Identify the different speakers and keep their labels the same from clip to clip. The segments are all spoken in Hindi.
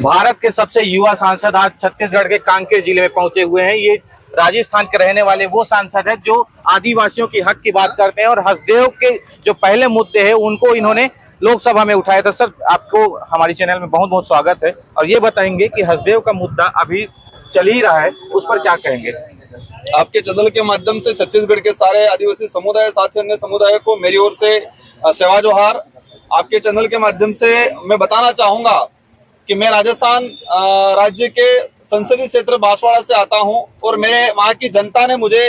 Speaker 1: भारत के सबसे युवा सांसद आज छत्तीसगढ़ के कांकेर जिले में पहुंचे हुए हैं। ये राजस्थान के रहने वाले वो सांसद हैं जो आदिवासियों की हक की बात करते हैं और हसदेव के जो पहले मुद्दे हैं उनको इन्होंने लोकसभा में उठाया था। सर, आपको हमारी चैनल में बहुत बहुत स्वागत है और ये बताएंगे कि हसदेव का मुद्दा अभी चल ही रहा है, उस पर क्या कहेंगे?
Speaker 2: आपके चैनल के माध्यम से छत्तीसगढ़ के सारे आदिवासी समुदाय साथ ही अन्य समुदाय को मेरी ओर से सेवा जोहार। आपके चैनल के माध्यम से मैं बताना चाहूंगा कि मैं राजस्थान राज्य के संसदीय क्षेत्र बांसवाड़ा से आता हूं और मेरे वहां की जनता ने मुझे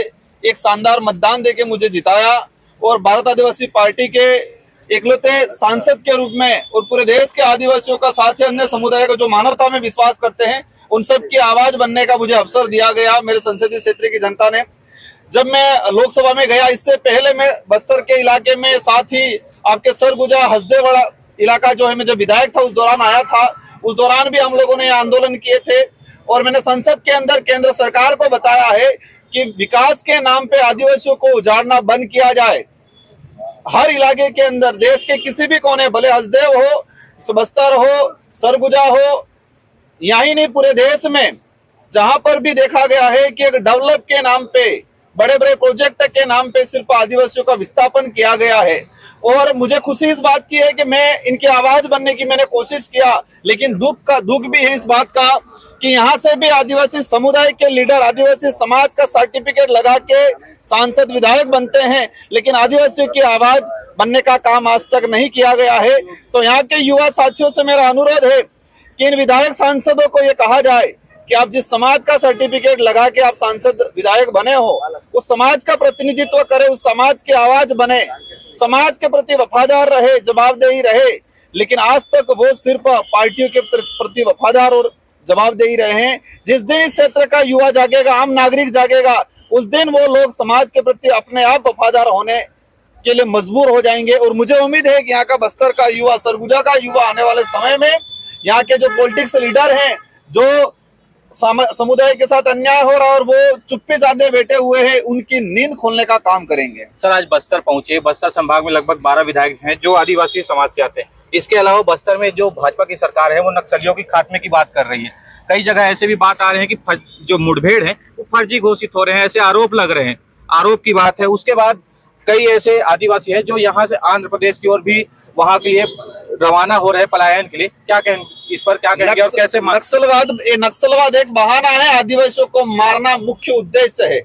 Speaker 2: एक शानदार मतदान देके मुझे जिताया और भारत आदिवासी पार्टी के इकलौते सांसद के रूप में और पूरे देश के आदिवासियों का साथ ही अन्य समुदाय का जो मानवता में विश्वास करते हैं उन सब की आवाज बनने का मुझे अवसर दिया गया मेरे संसदीय क्षेत्र की जनता ने। जब मैं लोकसभा में गया, इससे पहले मैं बस्तर के इलाके में, साथ ही आपके सरगुजा हसदेव इलाका जो है, मैं जब विधायक था उस दौरान आया था। उस दौरान भी हम लोगों ने आंदोलन किए थे और मैंने संसद के अंदर केंद्र सरकार को बताया है कि विकास के नाम पे आदिवासियों को उजाड़ना बंद किया जाए। हर इलाके के अंदर, देश के किसी भी कोने, भले हसदेव हो, बस्तर हो, सरगुजा हो, यही नहीं पूरे देश में जहां पर भी देखा गया है कि एक डेवलप के नाम पे, बड़े बड़े प्रोजेक्ट के नाम पे सिर्फ आदिवासियों का विस्थापन किया गया है। और मुझे खुशी इस बात की है कि मैं इनकी आवाज बनने की मैंने कोशिश किया, लेकिन दुख भी है इस बात का कि यहाँ से भी आदिवासी समुदाय के लीडर, आदिवासी समाज का सर्टिफिकेट लगा के सांसद विधायक बनते हैं, लेकिन आदिवासियों की आवाज बनने का काम आज तक नहीं किया गया है। तो यहाँ के युवा साथियों से मेरा अनुरोध है कि इन विधायक सांसदों को ये कहा जाए कि आप जिस समाज का सर्टिफिकेट लगा के आप सांसद विधायक बने हो, उस समाज का प्रतिनिधित्व करें, उस समाज की आवाज बने, समाज के प्रति वफादार रहे, जवाबदेही रहे। लेकिन आज तक वो सिर्फ पार्टियों के प्रति वफादार और जवाबदेही रहे हैं। जिस दिन इस क्षेत्र का युवा जागेगा, आम नागरिक जागेगा, उस दिन वो लोग समाज के प्रति अपने आप वफादार होने के लिए मजबूर हो जाएंगे। और मुझे उम्मीद है कि यहाँ का बस्तर का युवा, सरगुजा का युवा आने वाले समय में यहाँ के जो पॉलिटिक्स लीडर हैं, जो समुदाय के साथ अन्याय हो रहा है और वो चुप्पे साधे बैठे हुए हैं, उनकी नींद खोलने का काम करेंगे।
Speaker 1: सर, आज बस्तर पहुंचे। बस्तर संभाग में लगभग 12 विधायक हैं जो आदिवासी समाज से आते हैं। इसके अलावा बस्तर में जो भाजपा की सरकार है वो नक्सलियों की खात्मे की बात कर रही है। कई जगह ऐसे भी बात आ रहे हैं कि जो मुठभेड़ है वो फर्जी घोषित हो रहे हैं, ऐसे आरोप लग रहे हैं, आरोप की बात है। उसके बाद कई ऐसे आदिवासी हैं जो यहाँ से आंध्र प्रदेश की ओर भी वहाँ के लिए रवाना हो रहे हैं पलायन के लिए। क्या कहें इस पर, क्या कहेंगे और कैसे?
Speaker 2: नक्सलवाद एक बहाना है, आदिवासियों को मारना मुख्य उद्देश्य है।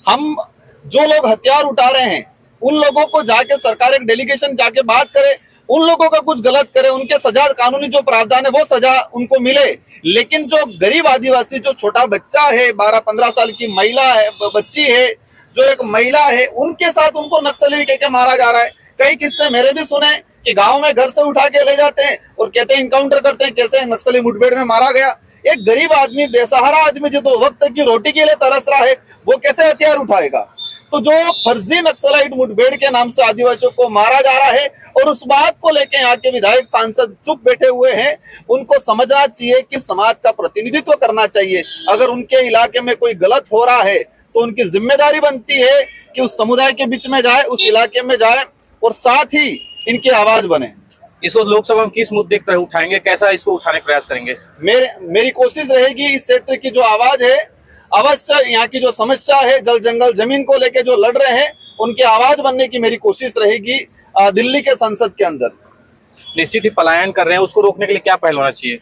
Speaker 2: हम जो लोग हथियार उठा रहे हैं उन लोगों को जाके सरकार एक डेलीगेशन जाके बात करे, उन लोगों का कुछ गलत करे, उनके सजा, कानूनी जो प्रावधान है वो सजा उनको मिले। लेकिन जो गरीब आदिवासी, जो छोटा बच्चा है, 12-15 साल की महिला है, बच्ची है, जो एक महिला है, उनके साथ उनको नक्सली कह के मारा जा रहा है। कई किस्से मेरे भी सुने कि गांव में घर से उठा के ले जाते हैं और कहते हैं इनकाउंटर करते हैं, कैसे नक्सली मुठभेड़ में मारा गया। एक गरीब आदमी, बेसहारा आदमी जो तो वक्त की रोटी के लिए तरस रहा है, वो कैसे हथियार उठाएगा? तो जो फर्जी नक्सलाइट मुठभेड़ के नाम से आदिवासियों को मारा जा रहा है और उस बात को लेकर यहाँ के विधायक सांसद चुप बैठे हुए हैं, उनको समझना चाहिए कि समाज का प्रतिनिधित्व करना चाहिए। अगर उनके इलाके में कोई गलत हो रहा है तो उनकी जिम्मेदारी बनती है कि उस समुदाय के बीच में जाए, उस इलाके में जाए और साथ ही इनकी आवाज बने।
Speaker 1: इसको लोकसभा में किस मुद्दे की तरह उठाएंगे, कैसा इसको उठाने का प्रयास करेंगे?
Speaker 2: मेरी कोशिश रहेगी इस क्षेत्र की जो आवाज है, अवश्य यहाँ की जो समस्या है, जल जंगल जमीन को लेके जो लड़ रहे हैं, उनकी आवाज बनने की मेरी कोशिश रहेगी दिल्ली के संसद के अंदर।
Speaker 1: निश्चित ही पलायन कर रहे हैं, उसको रोकने के लिए क्या पहल होना चाहिए?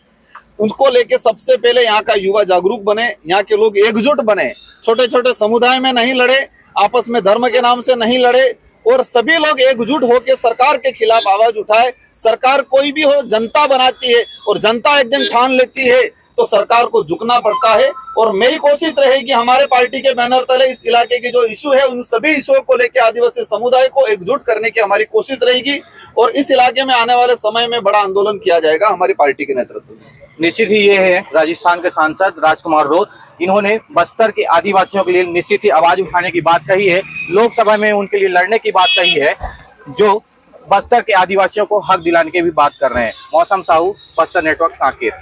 Speaker 2: उनको लेके सबसे पहले यहाँ का युवा जागरूक बने, यहाँ के लोग एकजुट बने, छोटे छोटे समुदाय में नहीं लड़े, आपस में धर्म के नाम से नहीं लड़े और सभी लोग एकजुट होकर सरकार के खिलाफ आवाज उठाए। सरकार कोई भी हो, जनता बनाती है और जनता एक दिन ठान लेती है तो सरकार को झुकना पड़ता है। और मेरी कोशिश रहेगी हमारे पार्टी के बैनर तले इस इलाके के जो इशू है उन सभी इशुओं को लेकर आदिवासी समुदाय को एकजुट करने की हमारी कोशिश रहेगी और इस इलाके में आने वाले समय में बड़ा आंदोलन किया जाएगा हमारी पार्टी के नेतृत्व में।
Speaker 1: निश्चित ही ये है राजस्थान के सांसद राजकुमार रोत। इन्होंने बस्तर के आदिवासियों के लिए निश्चित ही आवाज उठाने की बात कही है, लोकसभा में उनके लिए लड़ने की बात कही है, जो बस्तर के आदिवासियों को हक दिलाने की भी बात कर रहे हैं। मौसम साहू, बस्तर नेटवर्क, कांकेर।